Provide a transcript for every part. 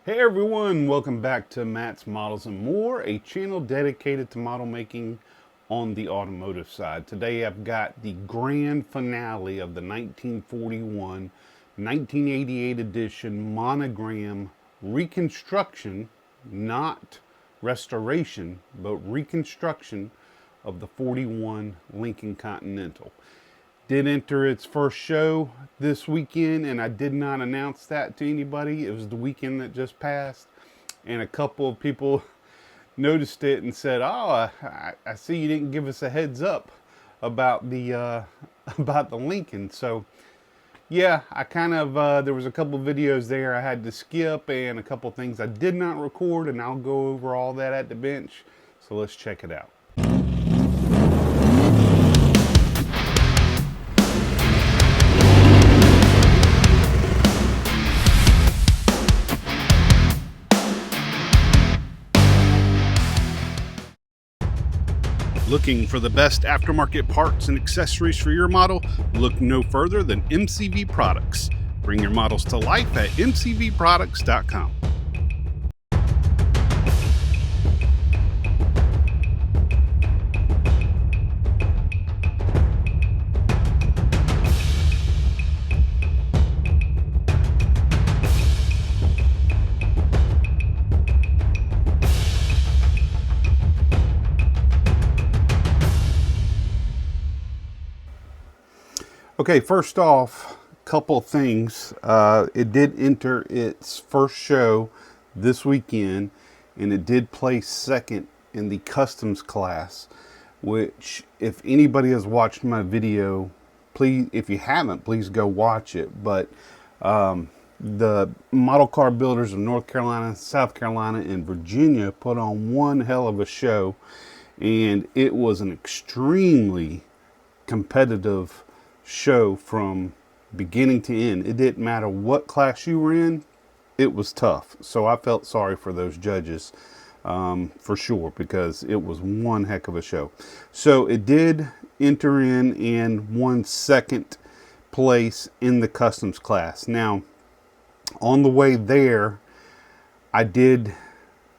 Hey everyone, welcome back to Matt's Models and More, a channel dedicated to model making on the automotive side. Today I've got the grand finale of the 1988 edition Monogram reconstruction, not restoration, but reconstruction of the 41 Lincoln Continental. Did enter its first show this weekend, and I did not announce that to anybody. It was the weekend that just passed, and a couple of people noticed it and said, "Oh, I see you didn't give us a heads up about the about the Lincoln." So, yeah, I kind of there was a couple of videos there I had to skip, and a couple of things I did not record, and I'll go over all that at the bench. So let's check it out. Looking for the best aftermarket parts and accessories for your model? Look no further than MCV Products. Bring your models to life at mcvproducts.com. Okay, first off, a couple things. It did enter its first show this weekend, and it did place second in the customs class, which if anybody has watched my video, please, if you haven't, please go watch it. But the model car builders of North Carolina, South Carolina, and Virginia put on one hell of a show, and it was an extremely competitive show from beginning to end. It didn't matter what class you were in, it was tough. So I felt sorry for those judges for sure, because it was one heck of a show. So it did enter in and won second place in the customs class. Now, on the way there, I did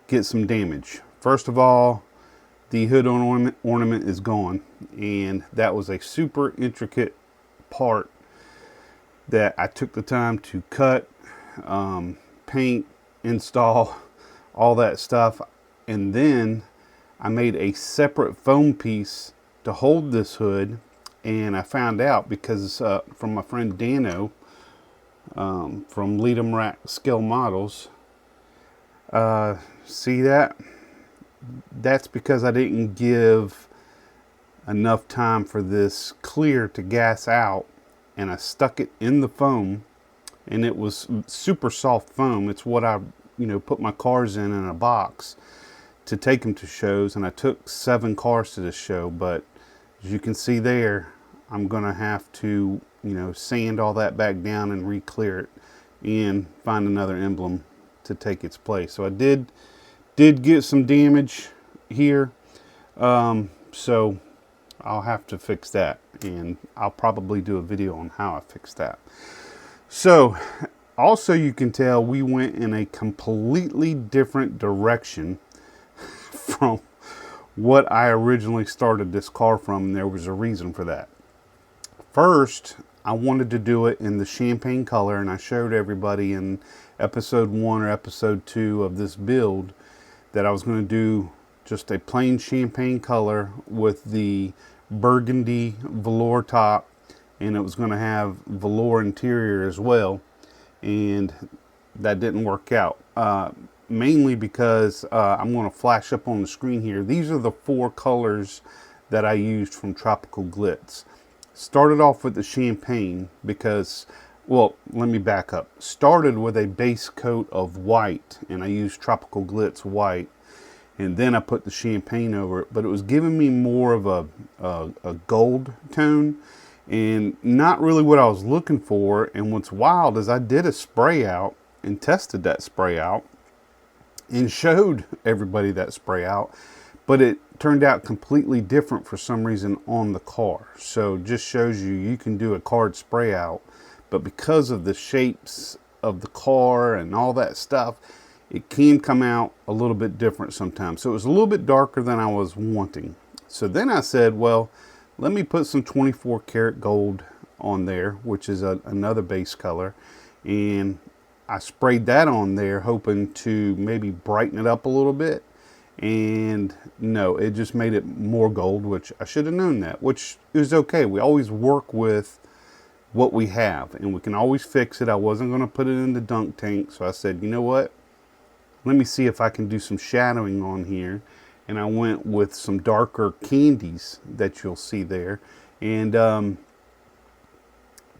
get some damage. First of all, the hood ornament is gone, and that was a super intricate part that I took the time to cut, paint, install, all that stuff. And then I made a separate foam piece to hold this hood, and I found out because from my friend Dano from Lead'em Rack Scale Models, see that? That's because I didn't give enough time for this clear to gas out, and I stuck it in the foam, and it was super soft foam. It's what I put my cars in a box to take them to shows, and I took 7 cars to this show. But as you can see there, I'm gonna have to sand all that back down and re-clear it and find another emblem to take its place. So I did get some damage here, so I'll have to fix that, and I'll probably do a video on how I fix that. So also, you can tell we went in a completely different direction from what I originally started this car from, and there was a reason for that. First, I wanted to do it in the champagne color, and I showed everybody in episode 1 or episode 2 of this build that I was going to do just a plain champagne color with the burgundy velour top, and it was going to have velour interior as well, and that didn't work out, mainly because I'm going to flash up on the screen here. These are the 4 colors that I used from Tropical Glitz. Started off with the champagne because, well, let me back up. Started with a base coat of white, and I used Tropical Glitz white, and then I put the champagne over it, but it was giving me more of a gold tone, and not really what I was looking for. And what's wild is I did a spray out and tested that spray out and showed everybody that spray out, but it turned out completely different for some reason on the car. So just shows you can do a card spray out, but because of the shapes of the car and all that stuff, it can come out a little bit different sometimes. So it was a little bit darker than I was wanting. So then I said, well, let me put some 24 karat gold on there, which is another base color. And I sprayed that on there, hoping to maybe brighten it up a little bit. And no, it just made it more gold, which I should have known that, which is okay. We always work with what we have, and we can always fix it. I wasn't going to put it in the dunk tank, so I said, you know what? Let me see if I can do some shadowing on here. And I went with some darker candies that you'll see there. And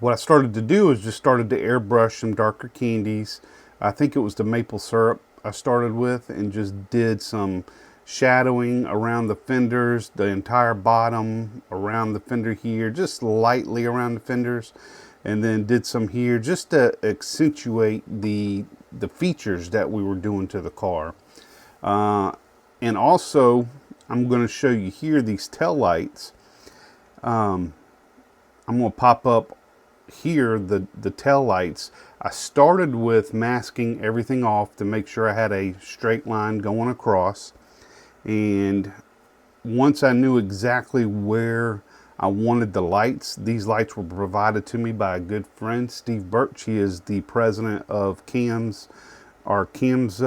what I started to do is just started to airbrush some darker candies. I think it was the maple syrup I started with, and just did some shadowing around the fenders, the entire bottom, around the fender here, just lightly around the fenders, and then did some here just to accentuate the features that we were doing to the car. And also, I'm going to show you here these tail lights. I'm going to pop up here the tail lights. I started with masking everything off to make sure I had a straight line going across, and once I knew exactly where I wanted the lights, these lights were provided to me by a good friend, Steve Birch. He is the president of our CAMS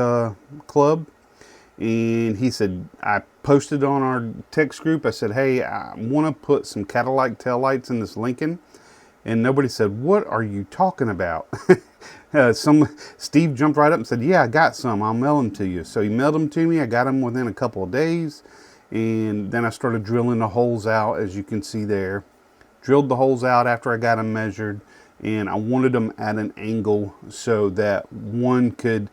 club, and he said, I posted on our text group, I said, hey, I want to put some Cadillac tail lights in this Lincoln. And nobody said, what are you talking about? Steve jumped right up and said, yeah, I got some. I'll mail them to you. So he mailed them to me. I got them within a couple of days. And then I started drilling the holes out, as you can see there. Drilled the holes out after I got them measured. And I wanted them at an angle so that one could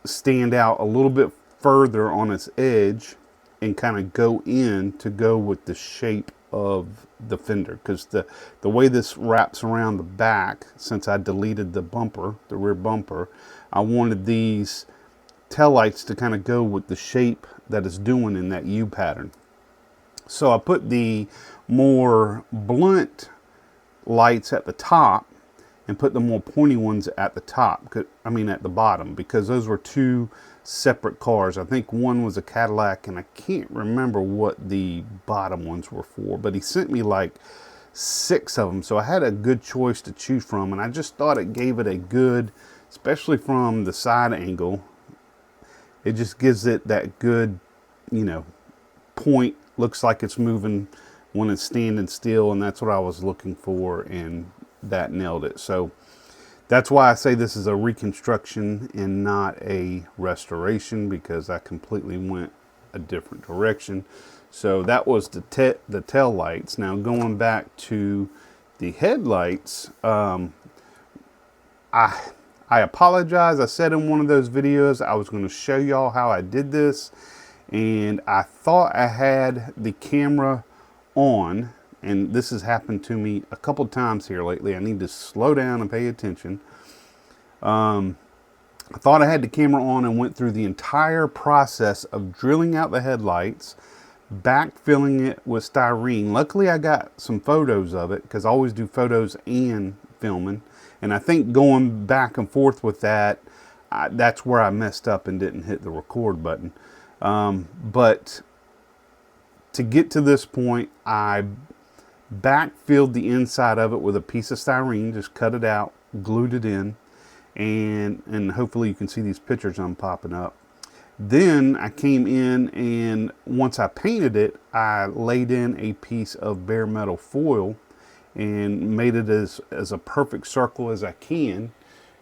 stand out a little bit further on its edge and kind of go in to go with the shape of the fender, because the way this wraps around the back, since I deleted the bumper, the rear bumper, I wanted these tail lights to kind of go with the shape that it's doing in that U pattern. So I put the more blunt lights at the top and put the more pointy ones at the top, I mean at the bottom, because those were two separate cars. I think one was a Cadillac, and I can't remember what the bottom ones were for, but he sent me like 6 of them, so I had a good choice to choose from. And I just thought it gave it a good, especially from the side angle, it just gives it that good, you know, point. Looks like it's moving when it's standing still, and that's what I was looking for, and that nailed it. So that's why I say this is a reconstruction and not a restoration, because I completely went a different direction. So that was the tail lights. Now going back to the headlights, I apologize. I said in one of those videos I was going to show y'all how I did this, and I thought I had the camera on. And this has happened to me a couple times here lately. I need to slow down and pay attention. I thought I had the camera on and went through the entire process of drilling out the headlights, backfilling it with styrene. Luckily, I got some photos of it, because I always do photos and filming. And I think going back and forth with that, that's where I messed up and didn't hit the record button. But to get to this point, I backfilled the inside of it with a piece of styrene, just cut it out, glued it in, and hopefully you can see these pictures I'm popping up. Then I came in, and once I painted it, I laid in a piece of bare metal foil and made it as a perfect circle as I can,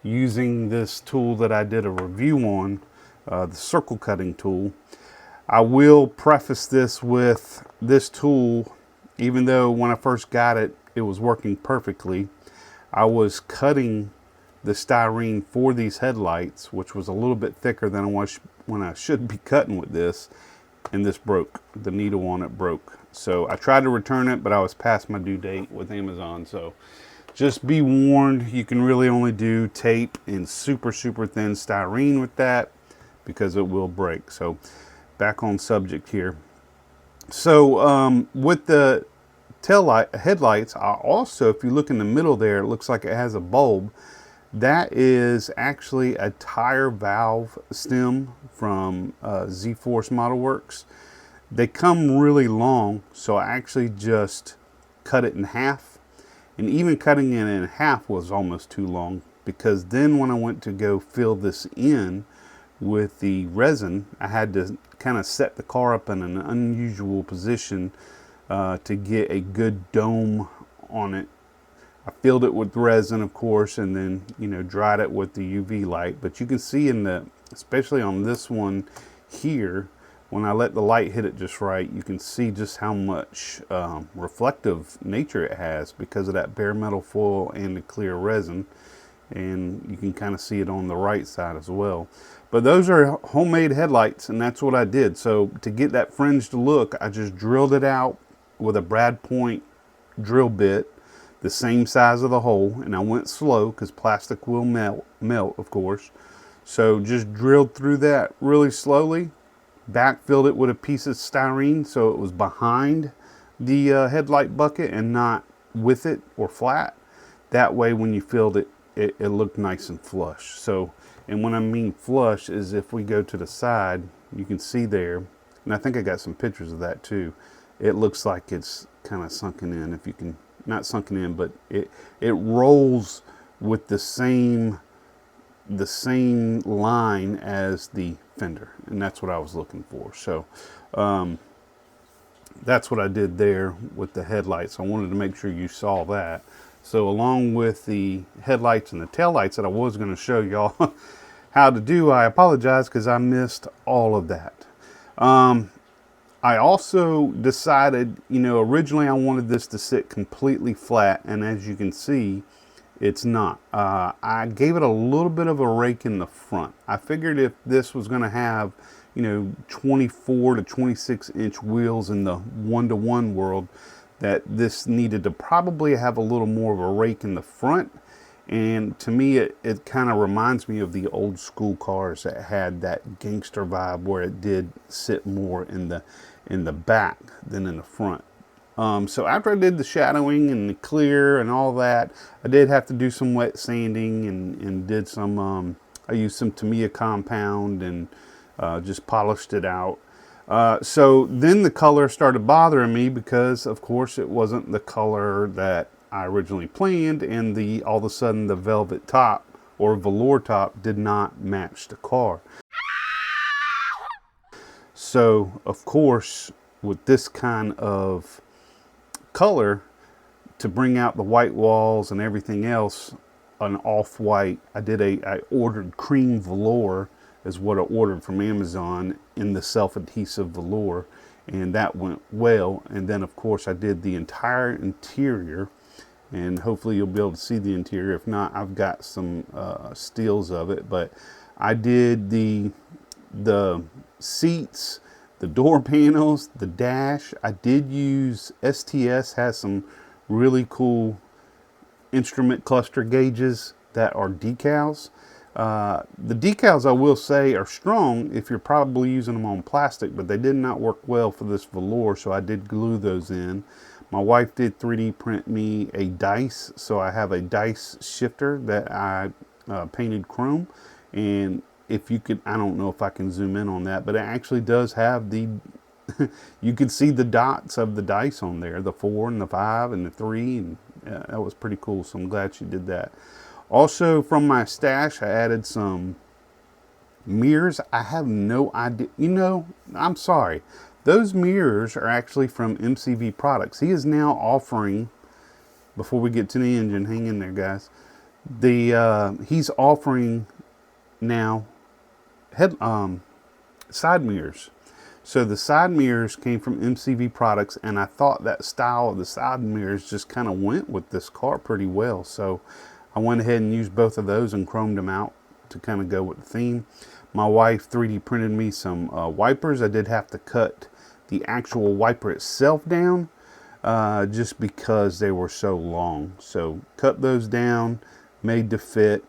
using this tool that I did a review on, the circle cutting tool. I will preface this with this tool, even though when I first got it, it was working perfectly. I was cutting the styrene for these headlights, which was a little bit thicker than when I should be cutting with this, and this broke. The needle on it broke. So I tried to return it, but I was past my due date with Amazon. So just be warned, you can really only do tape and super, super thin styrene with that, because it will break. So back on subject here. So with the headlights, I also, if you look in the middle there, it looks like it has a bulb. That is actually a tire valve stem from Z-Force Model Works. They come really long, so I actually just cut it in half. And even cutting it in half was almost too long, because then when I went to go fill this in with the resin, I had to kind of set the car up in an unusual position to get a good dome on it. I filled it with resin, of course, and then, you know, dried it with the UV light. But you can see in the, especially on this one here, when I let the light hit it just right, you can see just how much reflective nature it has because of that bare metal foil and the clear resin. And you can kind of see it on the right side as well. But those are homemade headlights, and that's what I did. So to get that fringed look, I just drilled it out with a brad point drill bit, the same size of the hole, and I went slow because plastic will melt, of course. So just drilled through that really slowly, backfilled it with a piece of styrene so it was behind the headlight bucket and not with it or flat. That way when you filled it, it looked nice and flush. So, and when I mean flush is if we go to the side, you can see there, and I think I got some pictures of that too. It looks like it's kind of sunken in, if you can, not sunken in, but it rolls with the same line as the fender, and that's what I was looking for. So that's what I did there with the headlights. I wanted to make sure you saw that. So along with the headlights and the taillights that I was going to show y'all how to do, I apologize because I missed all of that. I also decided, you know, originally I wanted this to sit completely flat, and as you can see, it's not. I gave it a little bit of a rake in the front. I figured if this was going to have, you know, 24 to 26 inch wheels in the 1-to-1 world, that this needed to probably have a little more of a rake in the front. And to me, it kind of reminds me of the old school cars that had that gangster vibe where it did sit more in the back than in the front. So after I did the shadowing and the clear and all that, I did have to do some wet sanding and did some, I used some Tamiya compound and just polished it out. So then the color started bothering me because, of course, it wasn't the color that I originally planned, and all of a sudden the velvet top or velour top did not match the car. So, of course, with this kind of color, to bring out the white walls and everything else, an off-white, I ordered cream velour is what I ordered from Amazon in the self-adhesive velour, and that went well. And then of course I did the entire interior, and hopefully you'll be able to see the interior. If not, I've got some stills of it, but I did the seats, the door panels, the dash. I did use STS, has some really cool instrument cluster gauges that are decals. The decals, I will say, are strong if you're probably using them on plastic, but they did not work well for this velour, so I did glue those in. My wife did 3D print me a dice, so I have a dice shifter that I painted chrome. And if you could, I don't know if I can zoom in on that, but it actually does have the you can see the dots of the dice on there, the 4 and the 5 and the 3, and that was pretty cool, so I'm glad she did that. Also, from my stash, I added some mirrors. I have no idea. You know, I'm sorry. Those mirrors are actually from MCV Products. He is now offering, before we get to the engine, hang in there, guys. He's offering now side mirrors. So the side mirrors came from MCV Products, and I thought that style of the side mirrors just kind of went with this car pretty well. So I went ahead and used both of those and chromed them out to kind of go with the theme. My wife 3D printed me some wipers. I did have to cut the actual wiper itself down just because they were so long. So cut those down, made to fit.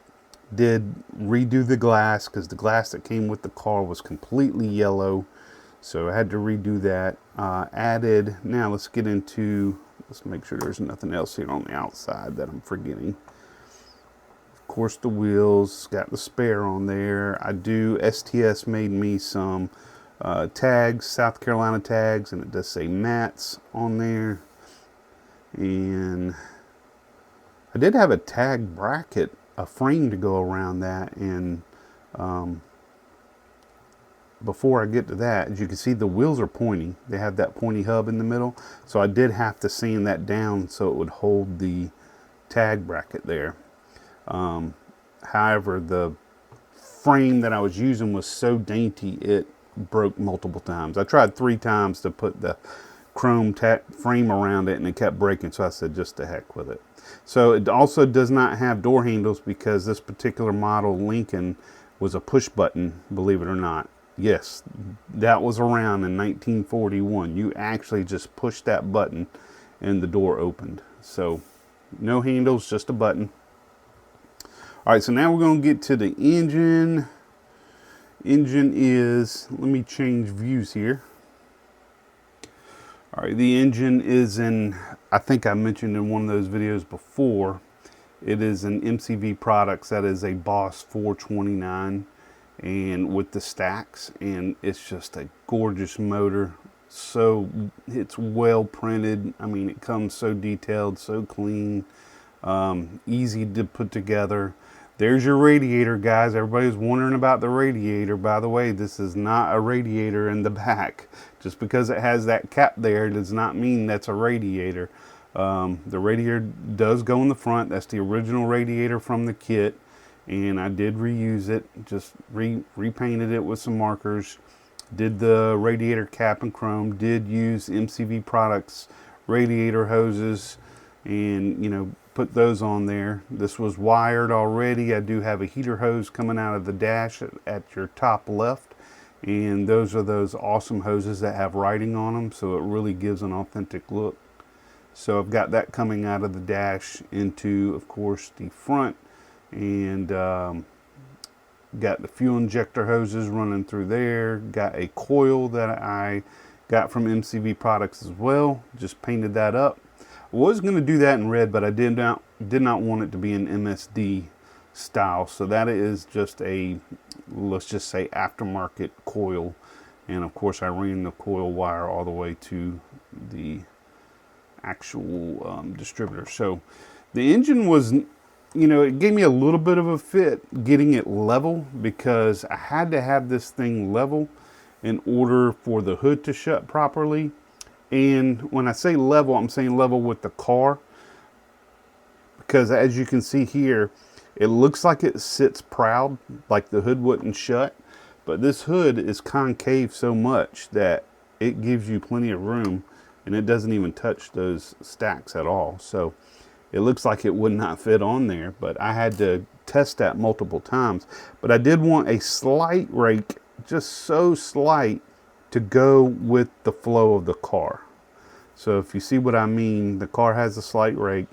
Did redo the glass because the glass that came with the car was completely yellow. So I had to redo that. Added, now let's get into, let's make sure there's nothing else here on the outside that I'm forgetting. Of course, the wheels, got the spare on there. I do, STS made me some tags, South Carolina tags, and it does say Matts on there. And I did have a tag bracket, a frame to go around that. And before I get to that, as you can see, the wheels are pointy. They have that pointy hub in the middle. So I did have to sand that down so it would hold the tag bracket there. However, the frame that I was using was so dainty it broke multiple times. I tried 3 times to put the chrome frame around it and it kept breaking, so I said just the heck with it. So it also does not have door handles because this particular model Lincoln was a push button, believe it or not. Yes, that was around in 1941. You actually just pushed that button and the door opened. So no handles, just a button. All right, so now we're going to get to the engine. Engine is, let me change views here. All right, the engine is in, I think I mentioned in one of those videos before, it is an MCV Products. That is a Boss 429 and with the stacks, and it's just a gorgeous motor. So it's well printed. I mean, it comes so detailed, so clean, easy to put together. There's your radiator, guys. Everybody's wondering about the radiator. By the way, this is not a radiator in the back. Just because it has that cap there does not mean that's a radiator. The radiator does go in the front. That's the original radiator from the kit. And I did reuse it. Just repainted it with some markers. Did the radiator cap in chrome. Did use MCV Products radiator hoses. And, you know, put those on there. This was wired already. I do have a heater hose coming out of the dash at your top left, and those are those awesome hoses that have writing on them, so it really gives an authentic look. So I've got that coming out of the dash into, of course, the front, and got the fuel injector hoses running through there. Got a coil that I got from MCV Products as well. Just painted that up. I was going to do that in red, but I did not want it to be an MSD style. So that is just a, let's just say, aftermarket coil. And of course I ran the coil wire all the way to the actual distributor. So the engine was, you know, it gave me a little bit of a fit getting it level, because I had to have this thing level in order for the hood to shut properly. And when I say level, I'm saying level with the car, because as you can see here, it looks like it sits proud, like the hood wouldn't shut, but this hood is concave so much that it gives you plenty of room, and it doesn't even touch those stacks at all. So it looks like it would not fit on there, but I had to test that multiple times. But I did want a slight rake, just so slight, to go with the flow of the car. So if you see what I mean, the car has a slight rake,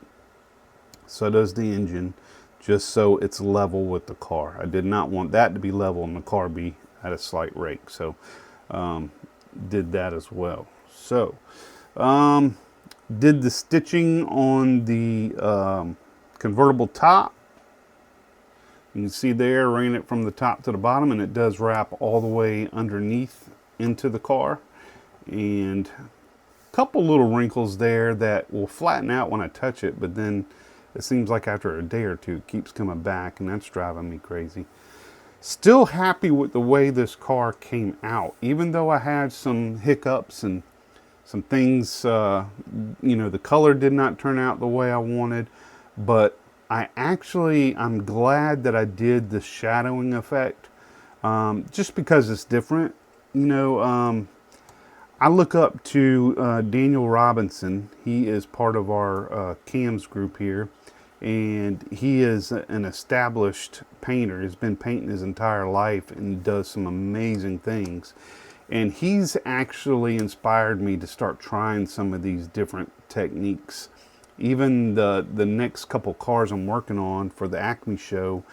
so does the engine, just so it's level with the car. I did not want that to be level and the car be at a slight rake, so did that as well. So did the stitching on the convertible top. You can see there, ran it from the top to the bottom, and it does wrap all the way underneath into the car. And a couple little wrinkles there that will flatten out when I touch it, but then it seems like after a day or two it keeps coming back, and that's driving me crazy. Still happy with the way this car came out, even though I had some hiccups and some things, you know, the color did not turn out the way I wanted, but I'm glad that I did the shadowing effect, just because it's different. You know, I look up to Daniel Robinson. He is part of our CAMS group here, and he is an established painter. He's been painting his entire life and does some amazing things. And he's actually inspired me to start trying some of these different techniques. Even the next couple cars I'm working on for the Acme show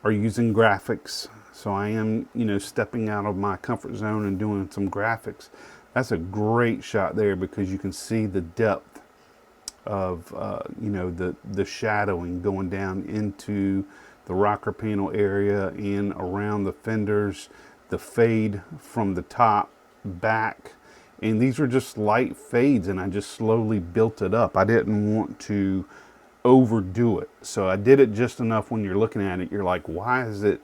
are using graphics. So I am, you know, stepping out of my comfort zone and doing some graphics. That's a great shot there, because you can see the depth of, you know, the shadowing going down into the rocker panel area, and around the fenders, the fade from the top back. And these were just light fades, and I just slowly built it up. I didn't want to overdo it, so I did it just enough. When you're looking at it, you're like, why is it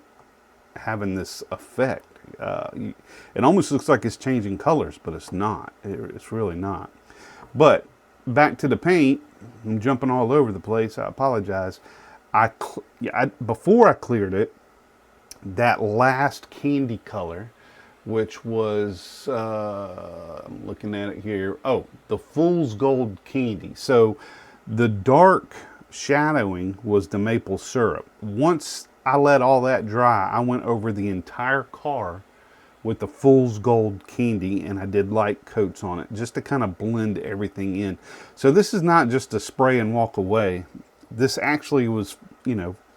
having this effect? It almost looks like it's changing colors, but it's not. It's really not. But back to the paint. I'm jumping all over the place. I apologize. Before I cleared it, that last candy color, which was, I'm looking at it here. Oh, the Fool's Gold Candy. So the dark shadowing was the maple syrup. Once I let all that dry, I went over the entire car with the Fool's Gold Candy, and I did light coats on it just to kind of blend everything in. So this is not just a spray and walk away. This actually was,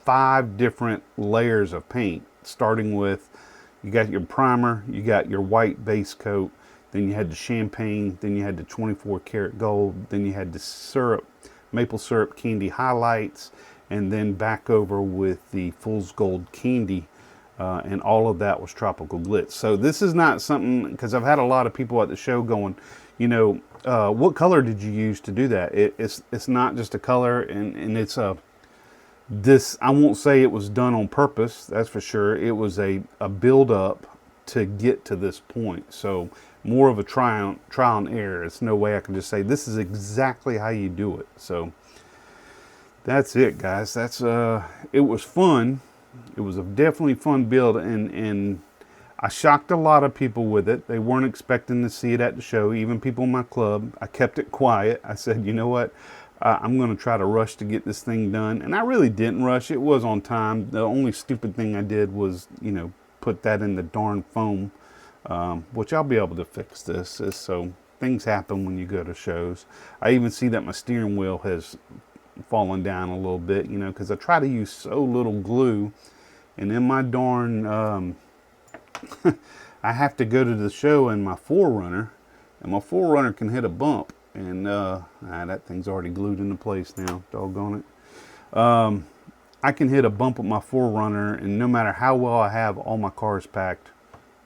5 different layers of paint, starting with, you got your primer, you got your white base coat, then you had the champagne, then you had the 24 karat gold, then you had the syrup, maple syrup candy highlights, and then back over with the Fool's Gold Candy, and all of that was tropical glitz. So this is not something, because I've had a lot of people at the show going, what color did you use to do that? It's not just a color, and it's this, I won't say it was done on purpose, that's for sure. It was a build up to get to this point. So more of a trial and error. It's no way I can just say this is exactly how you do it. So that's it, guys. It was fun. It was a definitely fun build, and I shocked a lot of people with it. They weren't expecting to see it at the show, even people in my club. I kept it quiet. I said, you know what? I'm going to try to rush to get this thing done. And I really didn't rush. It was on time. The only stupid thing I did was, put that in the darn foam, which I'll be able to fix this. So things happen when you go to shows. I even see that my steering wheel has fallen down a little bit, because I try to use so little glue. And in my darn, I have to go to the show in my 4Runner, and my 4Runner can hit a bump. And that thing's already glued into place now, doggone it. I can hit a bump with my 4Runner, and no matter how well I have all my cars packed,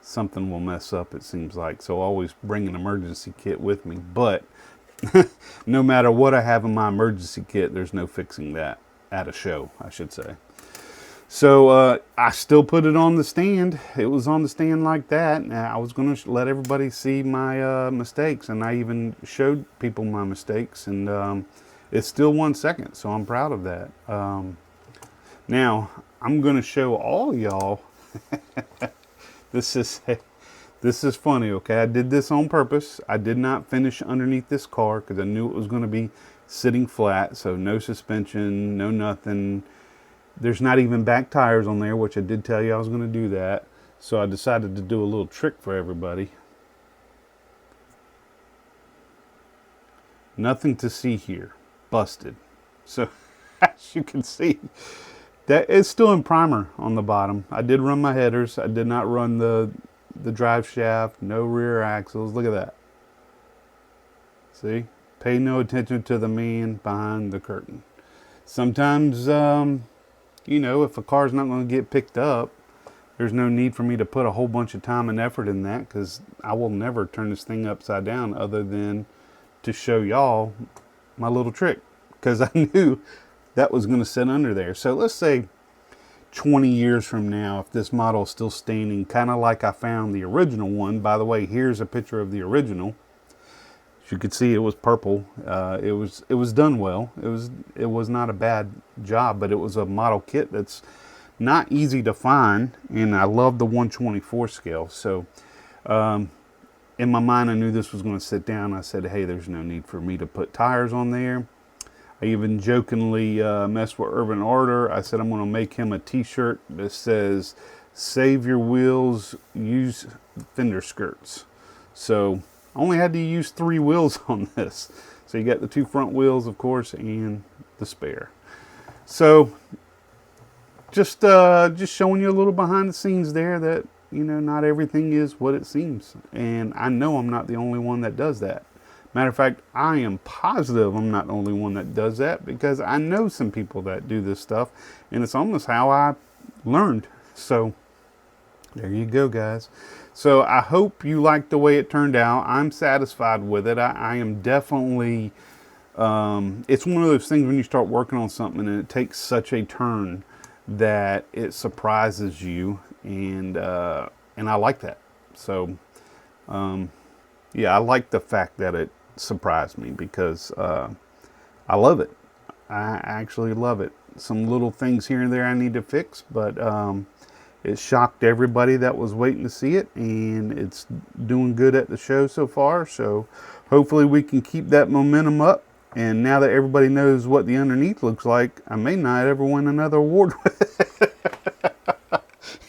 something will mess up, it seems like. So I always bring an emergency kit with me. But no matter what I have in my emergency kit, there's no fixing that at a show, I should say. So I still put it on the stand. It was on the stand like that. I was going to let everybody see my mistakes, and I even showed people my mistakes, and it's still 1 second, so I'm proud of that. Now I'm going to show all y'all. This is funny, okay? I did this on purpose. I did not finish underneath this car because I knew it was going to be sitting flat, so no suspension, no nothing. There's not even back tires on there, which I did tell you I was going to do that. So I decided to do a little trick for everybody. Nothing to see here. Busted. So as you can see, that is still in primer on the bottom. I did run my headers. I did not run the drive shaft. No rear axles. Look at that. See? Pay no attention to the man behind the curtain. Sometimes, if a car's not going to get picked up, there's no need for me to put a whole bunch of time and effort in that, because I will never turn this thing upside down other than to show y'all my little trick, because I knew that was going to sit under there. So let's say 20 years from now, if this model is still standing, kind of like I found the original one. By the way, here's a picture of the original. As you could see, it was purple. It was done well. It was not a bad job, but it was a model kit that's not easy to find, and I love the 1/24 scale. So in my mind, I knew this was going to sit down. I said, hey, there's no need for me to put tires on there. I even jokingly messed with Urban Order. I said I'm going to make him a t-shirt that says, save your wheels, use fender skirts. So I only had to use 3 wheels on this. So you got the 2 front wheels, of course, and the spare. So just showing you a little behind the scenes there, that not everything is what it seems. And I know I'm not the only one that does that. Matter of fact, I am positive I'm not the only one that does that, because I know some people that do this stuff, and it's almost how I learned. So there you go, guys. So I hope you like the way it turned out. I'm satisfied with it. I am definitely, it's one of those things when you start working on something and it takes such a turn that it surprises you, and I like that. So yeah, I like the fact that it surprised me, because I love it. I actually love it. Some little things here and there I need to fix, but it shocked everybody that was waiting to see it, and it's doing good at the show so far. So hopefully we can keep that momentum up. And now that everybody knows what the underneath looks like, I may not ever win another award with it.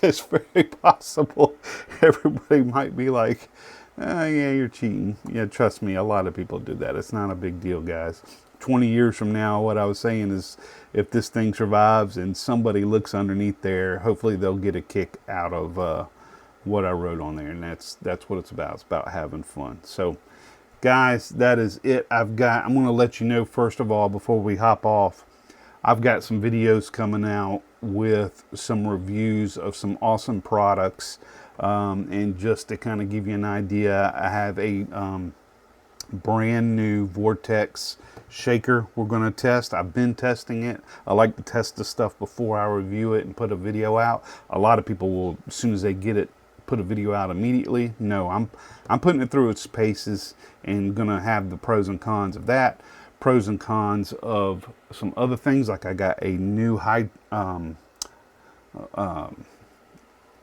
It's very possible. Everybody might be like, oh, yeah, you're cheating. Yeah, trust me, a lot of people do that. It's not a big deal, guys. 20 years from now, what I was saying is, if this thing survives and somebody looks underneath there, hopefully they'll get a kick out of what I wrote on there. And that's what it's about. It's about having fun. So guys, that is it. I'm going to let you know, first of all, before we hop off, I've got some videos coming out with some reviews of some awesome products. And just to kind of give you an idea, I have a brand new Vortex shaker we're going to test. I've been testing it. I like to test the stuff before I review it and put a video out. A lot of people will, as soon as they get it, put a video out immediately. No, I'm putting it through its paces and gonna have the pros and cons of that, pros and cons of some other things. Like I got a new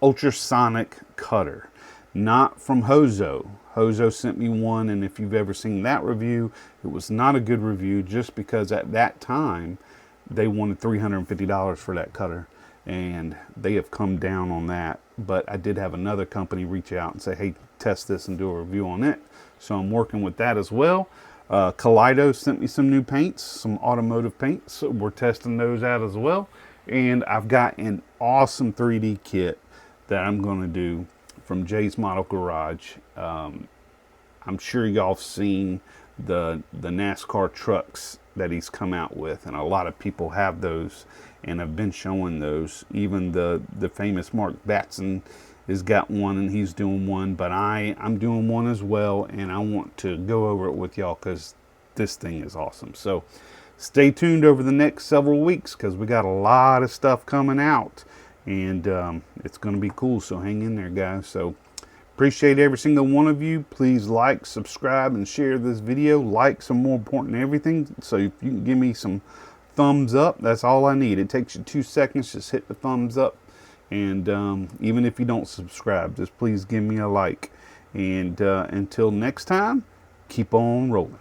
ultrasonic cutter, not from Hozo. Hozo sent me one, and if you've ever seen that review, it was not a good review, just because at that time they wanted $350 for that cutter, and they have come down on that. But I did have another company reach out and say, hey, test this and do a review on it. So I'm working with that as well. Kaleido sent me some new paints, some automotive paints. So we're testing those out as well. And I've got an awesome 3D kit that I'm going to do from Jay's Model Garage. I'm sure y'all have seen the NASCAR trucks that he's come out with, and a lot of people have those and have been showing those. Even the famous Mark Batson has got one, and he's doing one, but I'm doing one as well, and I want to go over it with y'all because this thing is awesome. So stay tuned over the next several weeks, because we got a lot of stuff coming out, and it's going to be cool. So hang in there, guys. So appreciate every single one of you. Please like, subscribe, and share this video. Likes are more important than everything. So if you can give me some thumbs up, that's all I need. It takes you 2 seconds. Just hit the thumbs up. And even if you don't subscribe, just please give me a like. And until next time, keep on rolling.